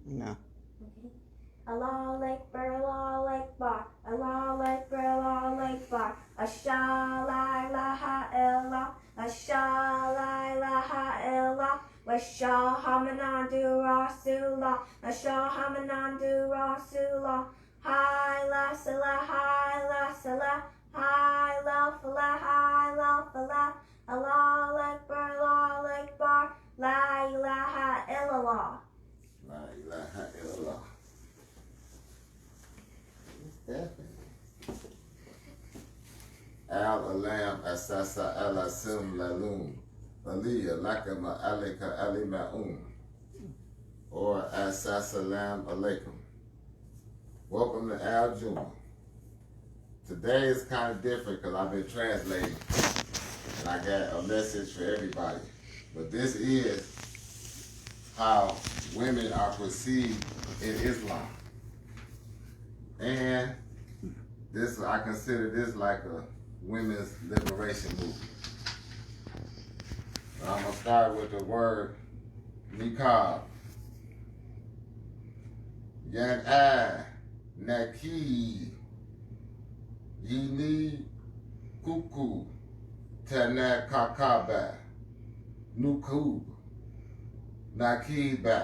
No. Okay. Allahu Akbar, Allahu Akbar, Allahu Akbar, Allahu Akbar. Ashhadu la ilaha illallah, Ashhadu la ilaha illallah, Ashhadu Muhammadur Rasulullah, Ashhadu Muhammadur Rasulullah. Hayya ala salah, hayya ala salah, hayya ala falah, hayya ala falah. Allahu Akbar, Allahu Akbar, la ilaha illallah. La ilaha illallah. Al-alam asasa ala sim lalum. Aliyah lakama alika alima'um. Or asasalam alaikum. Welcome to Jumah. Today is kind of different because I've been translating. And I got a message for everybody. But this is how women are perceived in Islam. And this, I consider this like a women's liberation movement. I'm going to start with the word Niqaab. Nii Nabiii Nii Nabiii Niqaab Nakiba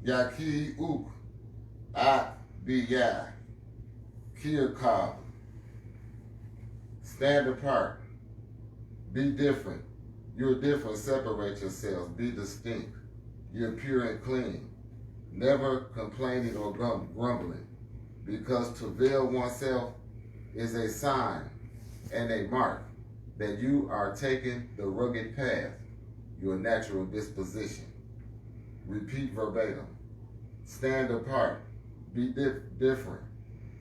Yaki Uk Biya Kirkab. Stand apart. Be different. You're different. Separate yourselves. Be distinct. You're pure and clean. Never complaining or grumbling. Because to veil oneself is a sign and a mark that you are taking the rugged path, your natural disposition. Repeat verbatim. Stand apart. Be different.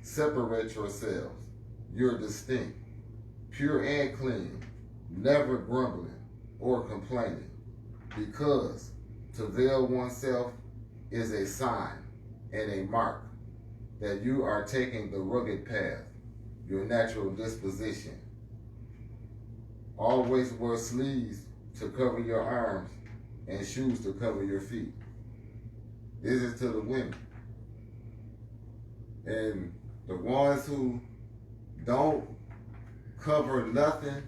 Separate yourselves. You're distinct. Pure and clean. Never grumbling or complaining. Because to veil oneself is a sign and a mark that you are taking the rugged path, your natural disposition. Always wear sleeves to cover your arms and shoes to cover your feet. This is to the women. And the ones who don't cover nothing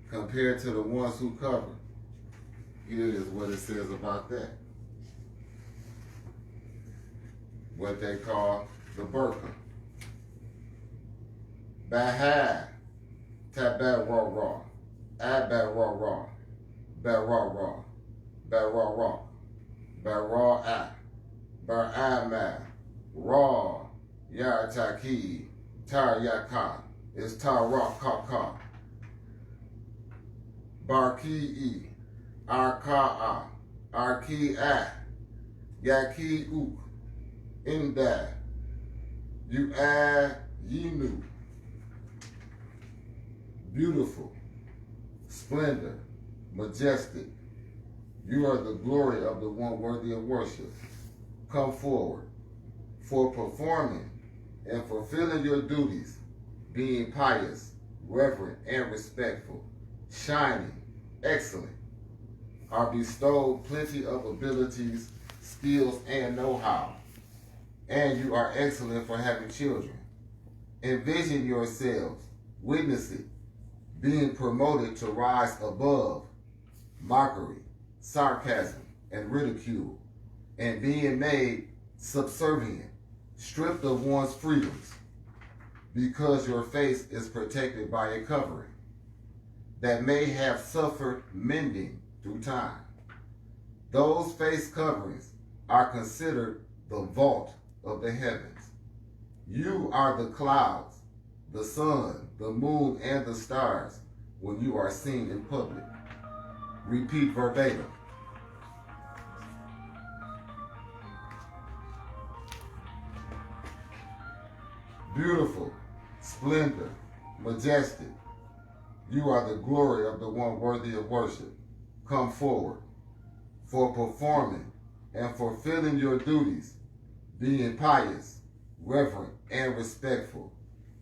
compared to the ones who cover, here is what it says about that. What they call the Burqaa. Bahad, tabat raw raw, abat raw raw, bat raw raw, bat raw raw, bat raw a, bar ama, raw, yar taki, tar yaka, is tar raw ka ka. Barki arka arki a, yaki uk, inda, you add yinu. Beautiful, splendor, majestic. You are the glory of the one worthy of worship. Come forward for performing and fulfilling your duties, being pious, reverent, and respectful, shining, excellent, are bestowed plenty of abilities, skills, and know-how. And you are excellent for having children. Envision yourselves, witness it, being promoted to rise above mockery, sarcasm, and ridicule, and being made subservient, stripped of one's freedoms, because your face is protected by a covering that may have suffered mending through time. Those face coverings are considered the vault of the heavens. You are the clouds, the sun, the moon, and the stars when you are seen in public. Repeat verbatim. Beautiful, splendor, majestic. You are the glory of the one worthy of worship. Come forward for performing and fulfilling your duties, being pious, reverent, and respectful,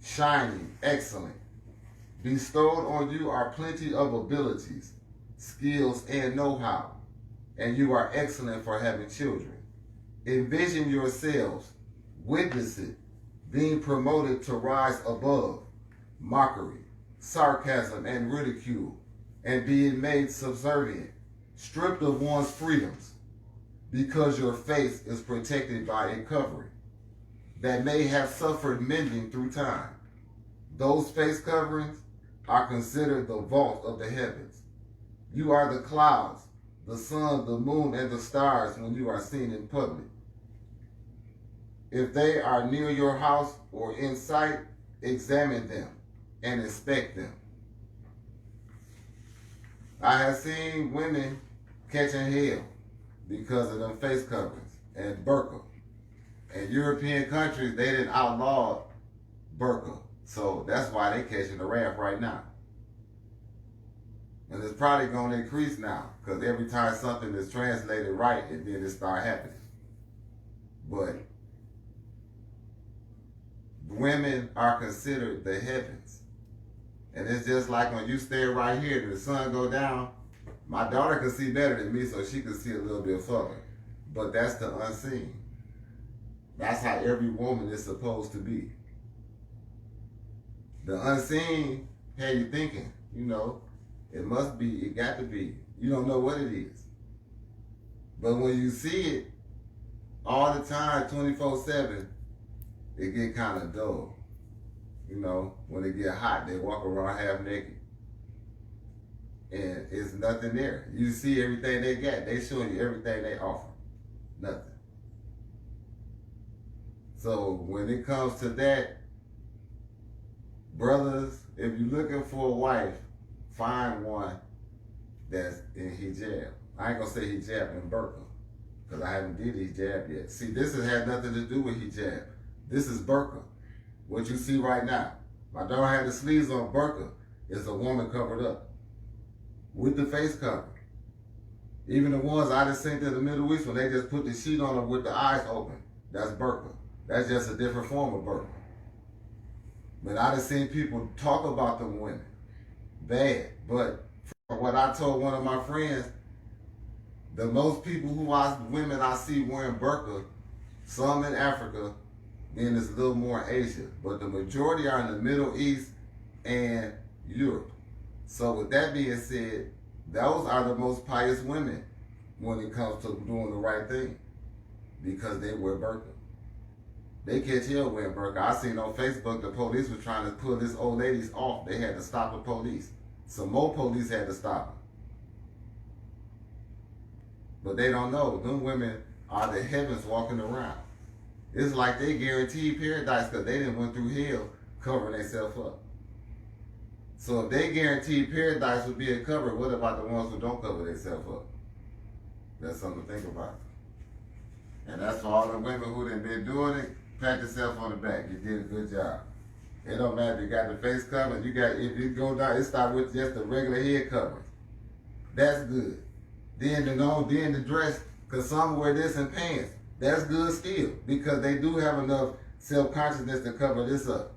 shining, excellent. Bestowed on you are plenty of abilities, skills, and know-how, and you are excellent for having children. Envision yourselves, witness it, being promoted to rise above mockery, sarcasm, and ridicule, and being made subservient, stripped of one's freedoms, because your face is protected by a covering that may have suffered mending through time. Those face coverings are considered the vault of the heavens. You are the clouds, the sun, the moon, and the stars when you are seen in public. If they are near your house or in sight, examine them and inspect them. I have seen women catching hell because of them face coverings and burqa. In European countries, they didn't outlaw burqa. So that's why they catching the wrath right now. And it's probably going to increase now, because every time something is translated right, and then it start happening. But women are considered the heavens. And it's just like when you stand right here and the sun go down, my daughter can see better than me, so she can see a little bit further. But that's the unseen. That's how every woman is supposed to be. The unseen had you thinking, you know, it must be, it got to be. You don't know what it is. But when you see it all the time, 24/7, it get kind of dull. You know, when it get hot, they walk around half naked. And it's nothing there. You see everything they got. They showing you everything they offer. Nothing. So when it comes to that, brothers, if you're looking for a wife, find one that's in hijab. I ain't gonna say hijab and burqa, because I haven't did hijab yet. See, this has nothing to do with hijab. This is burqa. What you see right now. My daughter had the sleeves on. Burqa is a woman covered up with the face cover. Even the ones I just seen in the Middle East when they just put the sheet on her with the eyes open, that's burqa. That's just a different form of burqa. But I just seen people talk about them women bad. But from what I told one of my friends, the most people women I see wearing burqa, some in Africa, then it's a little more in Asia. But the majority are in the Middle East and Europe. So with that being said, those are the most pious women when it comes to doing the right thing, because they wear burqa. They catch hell wearing burqa. I seen on Facebook the police was trying to pull this old lady's off. They had to stop the police. Some more police had to stop her. But they don't know. Them women are the heavens walking around. It's like they guaranteed paradise because they didn't went through hell covering themselves up. So if they guaranteed paradise would be a cover, what about the ones who don't cover themselves up? That's something to think about. And that's for all the women who done been doing it. Pat yourself on the back. You did a good job. It don't matter if you got the face cover. If you go down, it start with just the regular head covering. That's good. Then the dress, because some wear this in pants. That's good still, because they do have enough self-consciousness to cover this up.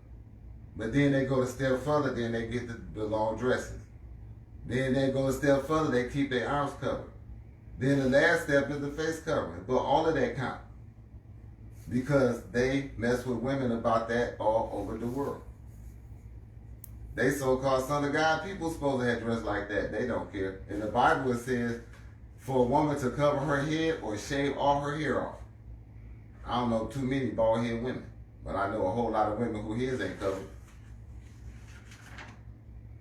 But then they go a step further, then they get the long dresses. Then they go a step further, they keep their arms covered. Then the last step is the face covering. But all of that count, because they mess with women about that all over the world. They so-called son of God people supposed to have dressed like that. They don't care. In the Bible it says for a woman to cover her head or shave all her hair off. I don't know too many bald-headed women, but I know a whole lot of women whose heads ain't covered.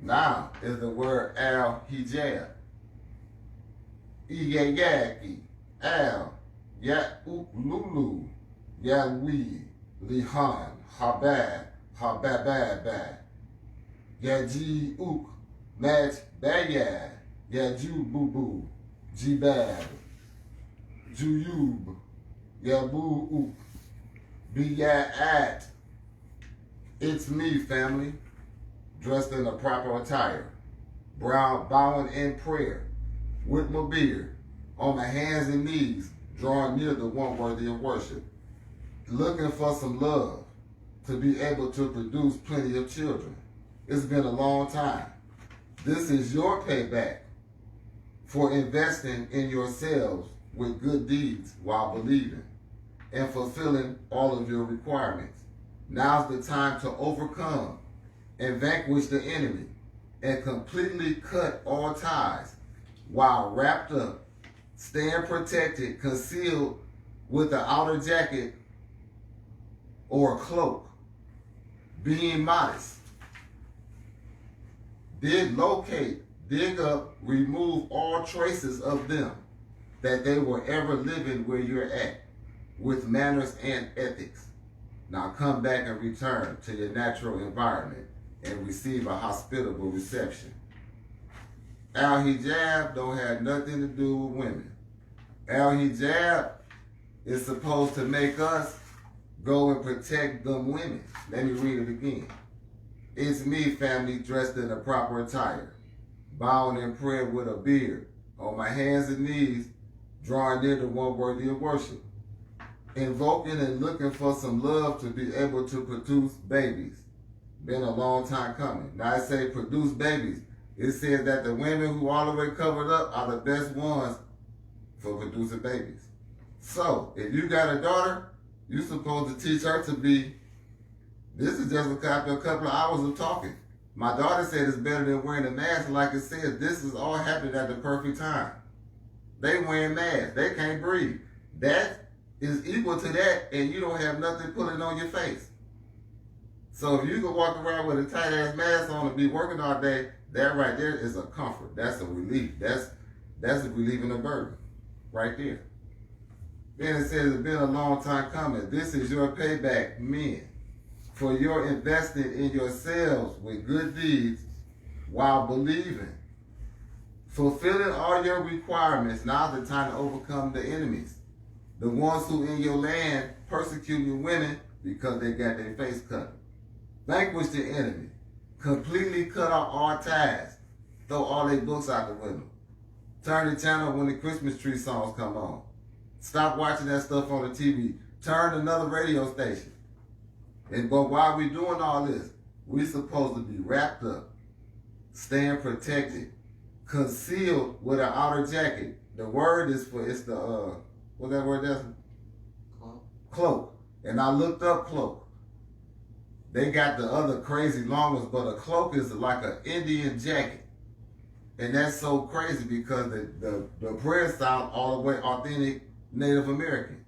Now is the word al-hijab. Iyayaki, al, ya-uk-lulu, ya-wi, lihan, habab, habababab, ya-ji-uk, match-bayad, ya-ju-bu-bu, jibab, juyub, yabu-uk, biya'at. It's me, family, dressed in the proper attire, bowing in prayer, with my beard, on my hands and knees, drawing near the one worthy of worship, looking for some love, to be able to produce plenty of children. It's been a long time. This is your payback for investing in yourselves with good deeds while believing. and fulfilling all of your requirements. Now's the time to overcome and vanquish the enemy and completely cut all ties while wrapped up, staying protected, concealed with an outer jacket or a cloak, being modest. Dig up, remove all traces of them that they were ever living where you're at with manners and ethics. Now come back and return to your natural environment and receive a hospitable reception. Al-Hijab don't have nothing to do with women. Al-Hijab is supposed to make us go and protect them women. Let me read it again. It's me, family, dressed in the proper attire, bowing in prayer with a beard, on my hands and knees, drawing near to one worthy of worship, invoking and looking for some love to be able to produce babies. Been a long time coming. Now I say produce babies. It says that the women who all the way covered up are the best ones for producing babies. So if you got a daughter, you're supposed to teach her to be. This is just after a couple of hours of talking. My daughter said it's better than wearing a mask. Like it says, this is all happening at the perfect time. They wearing masks. They can't breathe. That is equal to that, and you don't have nothing pulling on your face. So if you can walk around with a tight ass mask on and be working all day, that right there is a comfort. That's a relief. That's relieving a burden right there. Then it says it's been a long time coming. This is your payback, men, for your investing in yourselves with good deeds while believing. Fulfilling all your requirements. Now's the time to overcome the enemies. The ones who in your land persecuting women because they got their face cut. Vanquish the enemy. Completely cut off all ties. Throw all their books out the window. Turn the channel when the Christmas tree songs come on. Stop watching that stuff on the TV. Turn another radio station. But while we're doing all this, we're supposed to be wrapped up, staying protected, concealed with an outer jacket. The word is for, it's the, what's that word that's? Cloak. And I looked up cloak. They got the other crazy long ones, but a cloak is like an Indian jacket. And that's so crazy because the prayer sound all the way authentic Native American.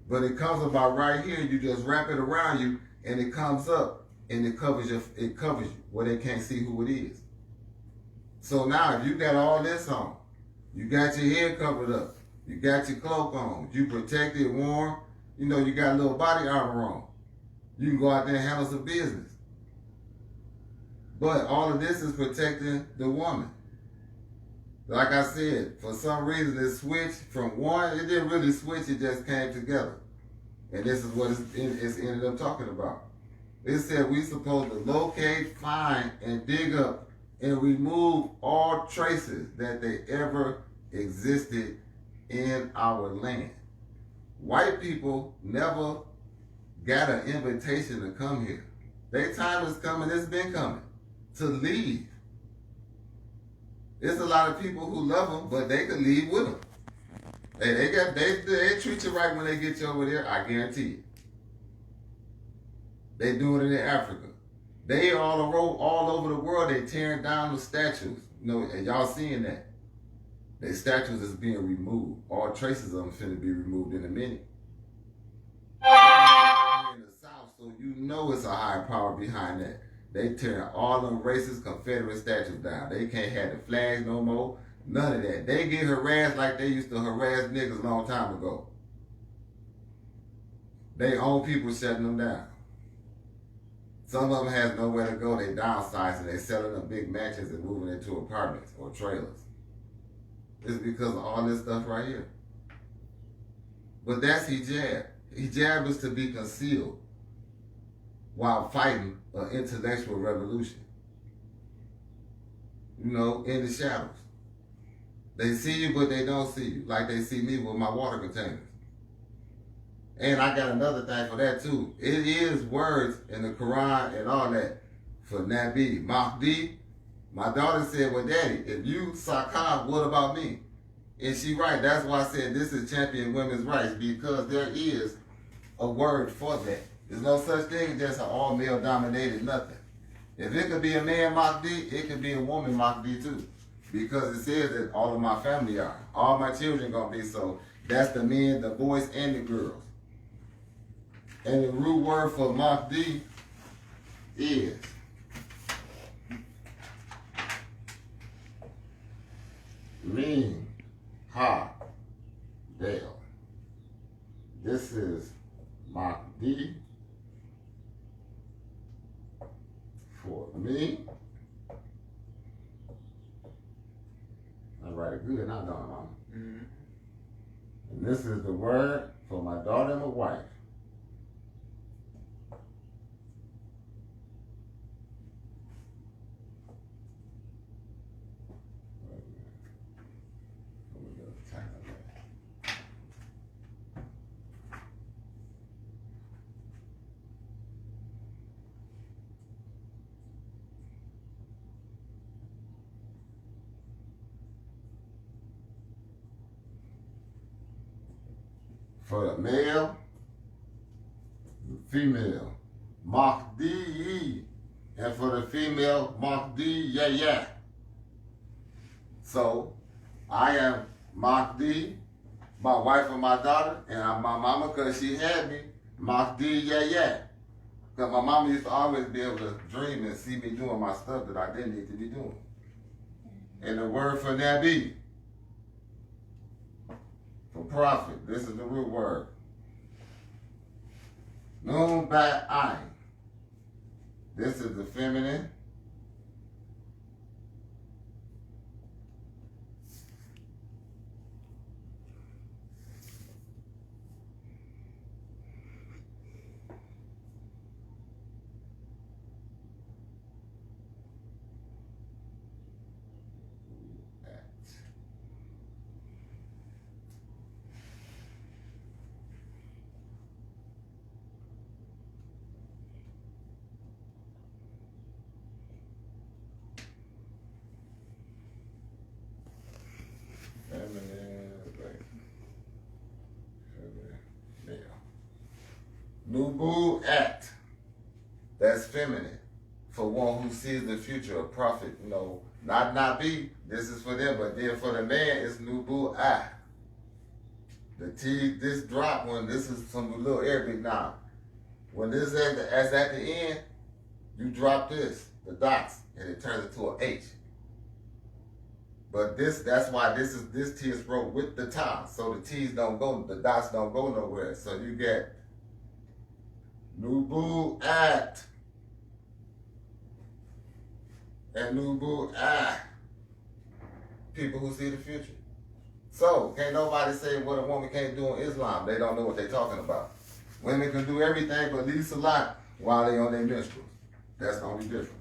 But it comes about right here, you just wrap it around you, and it comes up, and it covers you where they can't see who it is. So now, if you got all this on, you got your hair covered up, you got your cloak on, you protected, warm, you know, you got a little body armor on. You can go out there and handle some business. But all of this is protecting the woman. Like I said, for some reason it switched from one, it didn't really switch, it just came together. And this is what it's ended up talking about. It said we're supposed to locate, find, and dig up and remove all traces that they ever existed in our land. White people never got an invitation to come here. Their time is coming, it's been coming, to leave. There's a lot of people who love them, but they could leave with them. They treat you right when they get you over there, I guarantee you. They doing it in Africa. They all over the world, they tearing down the statues. You know, and y'all seeing that. Their statues is being removed. All traces of them finna be removed in a minute. In the South, so you know it's a higher power behind that. They tearing all them racist Confederate statues down. They can't have the flags no more. None of that. They get harassed like they used to harass niggas a long time ago. They own people shutting them down. Some of them has nowhere to go. They downsizing. They selling them big mansions and moving into apartments or trailers. It's because of all this stuff right here. But that's hijab. Hijab is to be concealed while fighting an intellectual revolution. You know, in the shadows. They see you, but they don't see you. Like they see me with my water containers. And I got another thing for that too. It is words in the Quran and all that for Nabiii. Mahdii. My daughter said, well, Daddy, if you Sakab, what about me? And she right. That's why I said this is champion women's rights, because there is a word for that. There's no such thing as just an all male dominated nothing. If it could be a man Mahdii, it could be a woman Mahdii too. Because it says that all of my family are. All my children gonna be so. That's the men, the boys, and the girls. And the root word for Mahdii is Nii Nabiii. This is Mahdii for me. I write it good, not done, Mama. And this is the word for my daughter and my wife. For the male, female, Mahdii, and for the female, Mahdii. So, I am Mahdii, my wife and my daughter, and I'm my mama because she had me, Mahdii. Because my mama used to always be able to dream and see me doing my stuff that I didn't need to be doing. And the word for Nabiii, for prophet, this is the root word. Nii Nabiii. This is the feminine. Nabiii. That's feminine. For one who sees the future, a prophet, not Nabiii, this is for them, but then for the man, it's Nabiii. The T, this drop one, this is some little Arabic now. When this is at the end, you drop this, the dots, and it turns into an H. But that's why this T is wrote with the top, so the T's don't go, the dots don't go nowhere. So you get Nabiii and Nabiii. People who see the future. So can't nobody say what a woman can't do in Islam. They don't know what they're talking about. Women can do everything but leave salat while they on their menstruals. That's the only difference.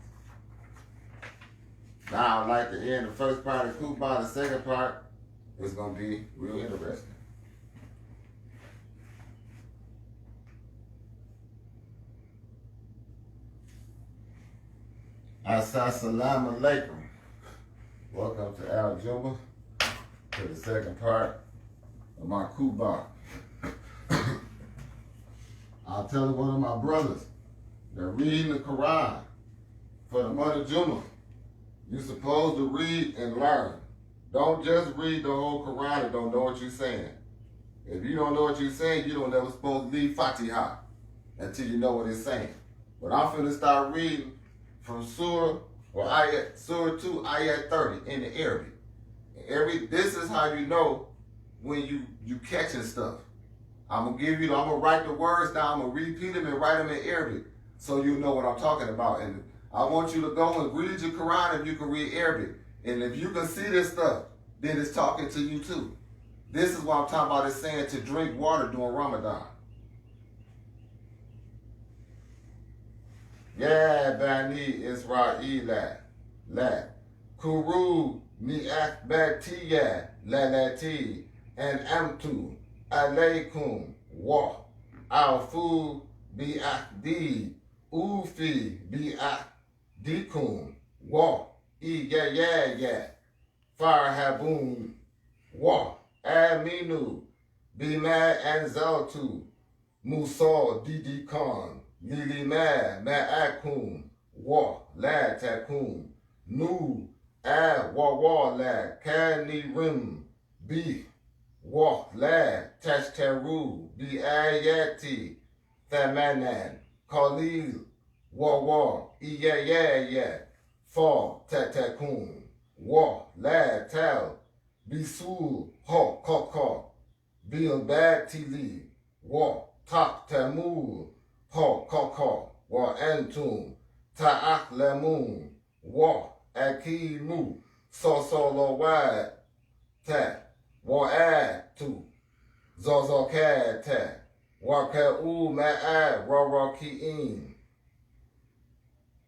Now, I'd like to end the first part of Kuba. The second part is going to be real interesting. Assalamu alaikum. Welcome to Al Jumah, to the second part of my Kuba. I'll tell one of my brothers, they're reading the Quran for the month of Jumah. You're supposed to read and learn. Don't just read the whole Quran and don't know what you're saying. If you don't know what you're saying, you don't never supposed to leave Fatiha until you know what it's saying. But I'm finna start reading from Surah 2, Ayat 30 in the Arabic. This is how you know when you catching stuff. I'm gonna write the words down, I'm gonna repeat them and write them in Arabic so you know what I'm talking about. And I want you to go and read your Quran if you can read Arabic. And if you can see this stuff, then it's talking to you too. This is what I'm talking about. It's saying to drink water during Ramadan. Ya Bani Israel, la Kuru Ni'akbatiya lalati and amtu alaykum wa alfu bi'ahdi ufi bi'ahdikum wa iyaya farhabun wa aminu bima anzaltu Musal Didi Khan, Lili Ma'akum, Wa La Takum, Nu Wa La Kani Rim, Bi Wa La Tashtaru, Bi Ayati, Thamanan, Khalil, Wa Ya, Fa Tatakun, Wa La Tal, Bisul Ka, Bil Batili, Wa Tak Tamul, Ka, Wa Antum, Ta'aklamun, Wa Akimu, So Wa Ta, Wa Atu, Zozokad Ta, Wa Ka'u Ma'a Raki'in,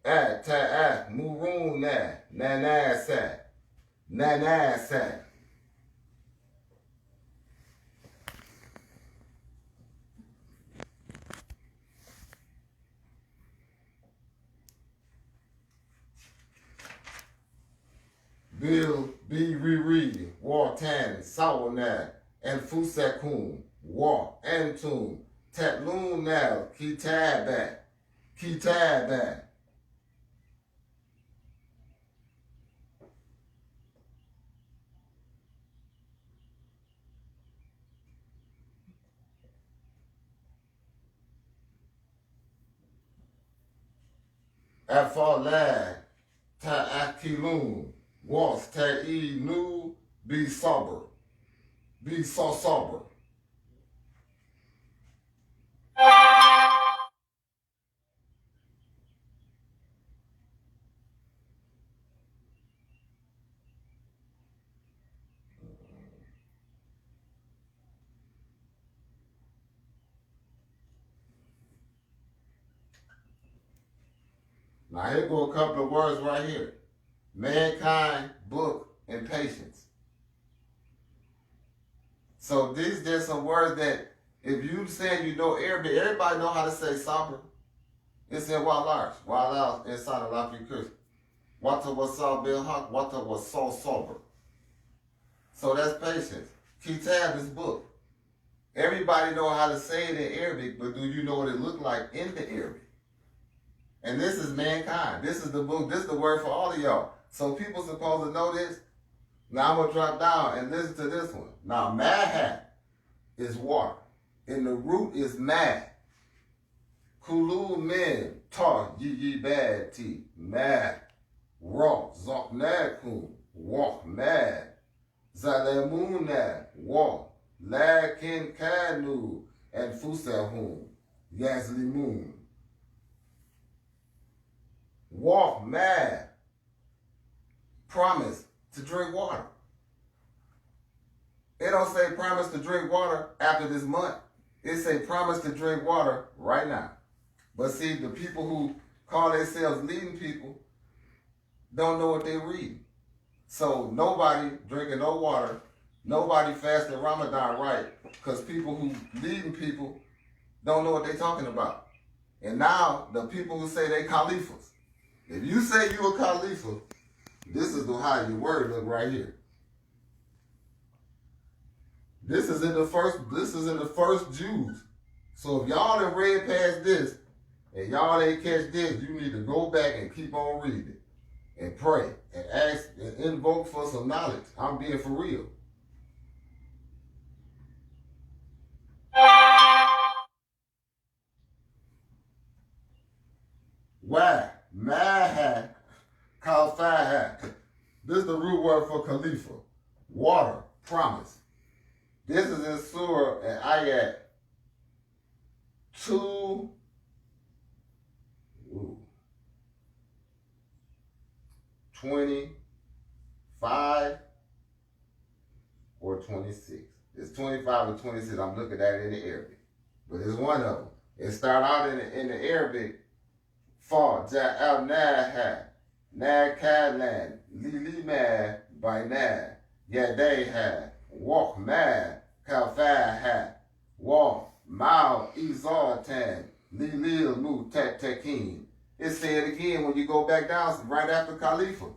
Ta'a Muruna, Nanasa. Bill B. Riri, War Tan, Sawanad, and Fusakun, War Antum, Tatlun Nal, Kitab. Afalad, Ta'akilun, Was Ta'i Nu, be sober. Be so sober. Now here go a couple of words right here. Mankind, book, and patience. So these there's some words that if you say you know Arabic, everybody know how to say sabr. It's in Walars inside of Lafi Kush. Wata was bil haq, wata was so sober. So that's patience. Kitab is book. Everybody know how to say it in Arabic, but do you know what it looked like in the Arabic? And this is mankind. This is the book. This is the word for all of y'all. So people supposed to know this. Now I'm going to drop down and listen to this one. Now, maha is water. And the root is mah. Kulu min ta yi bad ti. Mah. Ra. Zoknakum. Wah. Mah. Zalamuna. Wah. Lakin kanu. And fusahum. Yazlimun. Walk mad. Promise to drink water. It don't say promise to drink water after this month. It say promise to drink water right now. But see, the people who call themselves leading people don't know what they read. So nobody drinking no water, nobody fasting Ramadan right, because people who leading people don't know what they talking about. And now the people who say they caliphs. If you say you a Khalifa, this is how your word look right here. This is in the first Jews. So if y'all done read past this and y'all ain't catch this, you need to go back and keep on reading and pray and ask and invoke for some knowledge. I'm being for real. Why? Maha, Kalfaha. This is the root word for Khalifa. Water, promise. This is in Surah and Ayat 25 or 26. It's 25 or 26. I'm looking at it in the Arabic. But it's one of them. It start out in the Arabic. Fa ja'alnaha nakalan lilima baina yadayha wa ma kafaha wa ma izatan lilil mutattakin. It said again when you go back down right after Khalifa.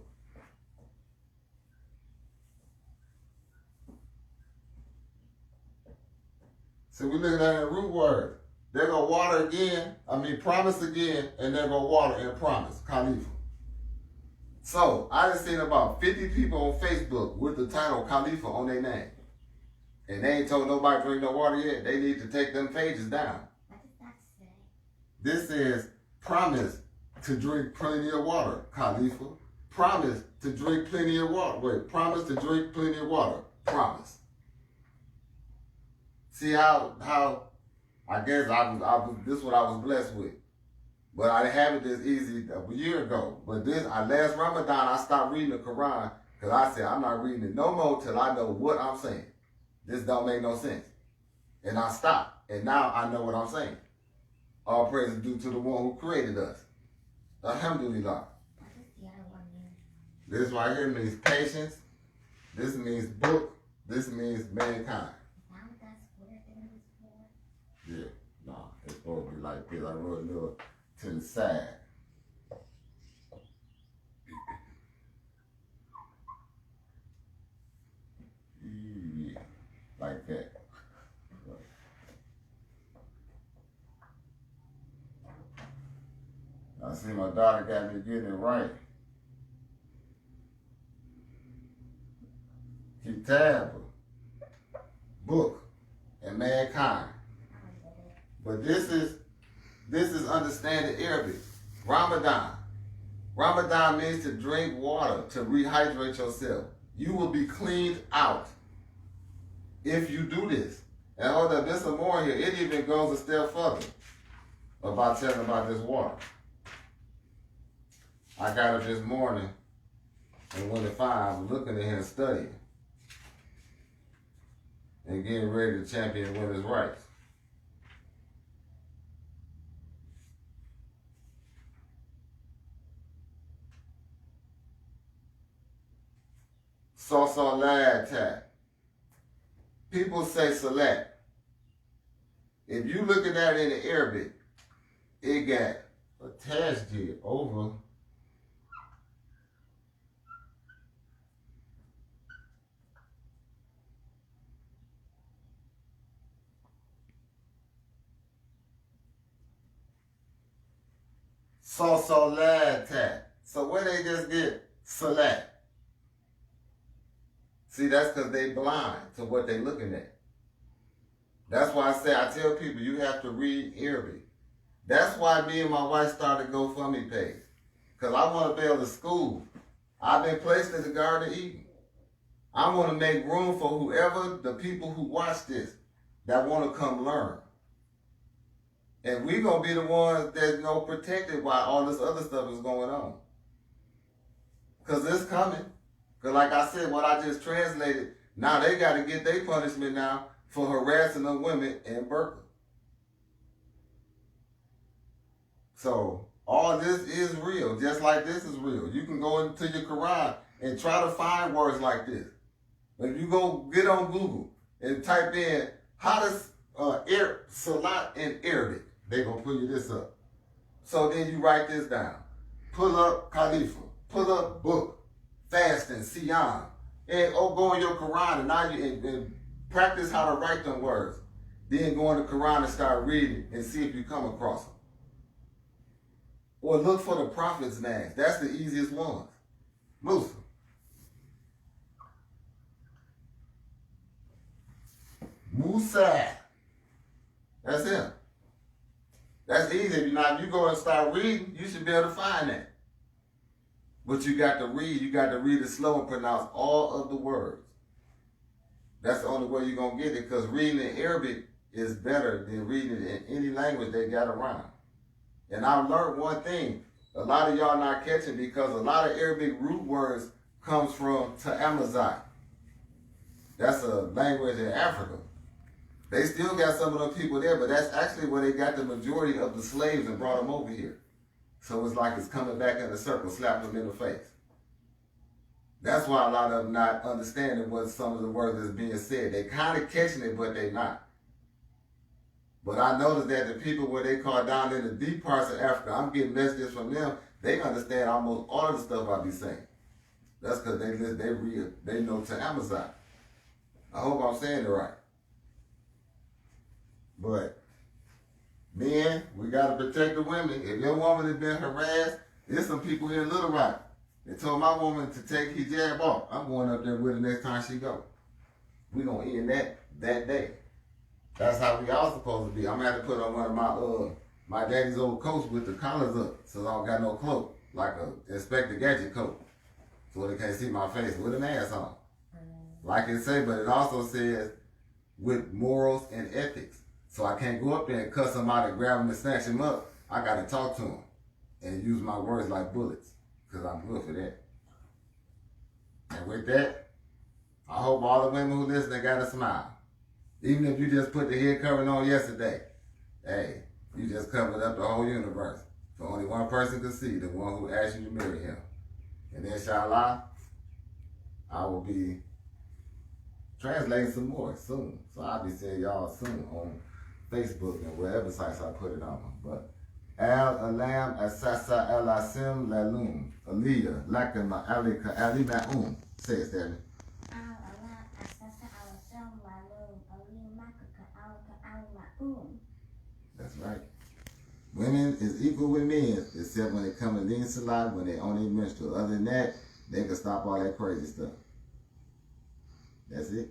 So we're looking at a root word. they're going to water again. Promise again, and they're going to water and promise. Khalifa. So, I done seen about 50 people on Facebook with the title Khalifa on their name. And they ain't told nobody to drink no water yet. They need to take them pages down. What does that say? This is promise to drink plenty of water, Khalifa. Promise to drink plenty of water. Wait, promise to drink plenty of water. Promise. See how I guess this is what I was blessed with. But I didn't have it this easy a year ago. But last Ramadan, I stopped reading the Quran because I said, I'm not reading it no more till I know what I'm saying. This don't make no sense. And I stopped. And now I know what I'm saying. All praise is due to the one who created us. Alhamdulillah. What does the other one mean? This right here means patience. This means book. This means mankind. Now that's where it is for? Yeah. Nah, it's supposed to be like this. I wrote a little to the side. Yeah, like that. I see my daughter got me getting it right. Hijaab, book, and mankind. But this is understanding Arabic. Ramadan. Ramadan means to drink water, to rehydrate yourself. You will be cleaned out if you do this. And hold up, there's some more here. It even goes a step further about telling about this water. I got up this morning and went to 5, looking at him studying and getting ready to champion women's rights. Salat. People say salat. If you looking at it in the Arabic, it got attached here over salat. So where they just get salat? See, that's because they blind to what they looking at. That's why I tell people you have to read Arabic. That's why me and my wife started a GoFundMe page. Because I want to build a school. I've been placed in the Garden of Eden. I want to make room for whoever, the people who watch this, that want to come learn. And we're going to be the ones that protected while all this other stuff is going on. Because it's coming. Because like I said, what I just translated, now they got to get their punishment now for harassing the women in Burqaa. So all this is real, just like this is real. You can go into your Quran and try to find words like this. If you go get on Google and type in, how does salat in Arabic, they're going to pull you this up. So then you write this down. Pull up Khalifa, pull up book. Fasting, siyam, and go in your Quran and now and practice how to write them words. Then go in the Quran and start reading and see if you come across them. Or look for the prophet's names. That's the easiest ones. Musa. Musa. That's him. That's easy. If you go and start reading, you should be able to find that. But you got to read. You got to read it slow and pronounce all of the words. That's the only way you're going to get it, because reading in Arabic is better than reading it in any language they got around. And I've learned one thing. A lot of y'all not catching, because a lot of Arabic root words comes from Ta'amazai. That's a language in Africa. They still got some of them people there, but that's actually where they got the majority of the slaves and brought them over here. So it's like it's coming back in a circle, slapping them in the face. That's why a lot of them not understanding what some of the words that's being said. They kind of catching it, but they not. But I noticed that the people where they call down in the deep parts of Africa, I'm getting messages from them, they understand almost all of the stuff I be saying. That's because they know to Amazon. I hope I'm saying it right. But Men, we gotta protect the women. If your woman has been harassed, there's some people here in Little Rock. They told my woman to take hijab off. I'm going up there with her next time she go. We gonna end that day. That's how we all supposed to be. I'm gonna have to put on one of my daddy's old coats with the collars up, so I don't got no cloak, like a Inspector Gadget coat, so they can't see my face with an ass on. Like it say, but it also says with morals and ethics. So I can't go up there and cuss somebody, grab them and snatch them up. I gotta talk to them and use my words like bullets, because I'm good for that. And with that, I hope all the women who listen, they got a smile. Even if you just put the head covering on yesterday, hey, you just covered up the whole universe. So only one person could see, the one who asked you to marry him. And inshallah, I will be translating some more soon. So I'll be seeing y'all soon on Facebook and wherever sites I put it on. But Al-Alam Asasa Al-Asim Lalum Aliyah Lakama Alika Ali Ma'um. Say it, Stephanie. That's right. Women is equal with men, except when it comes to Deen Salat, when they on their menstrual. Other than that, they can stop all that crazy stuff. That's it.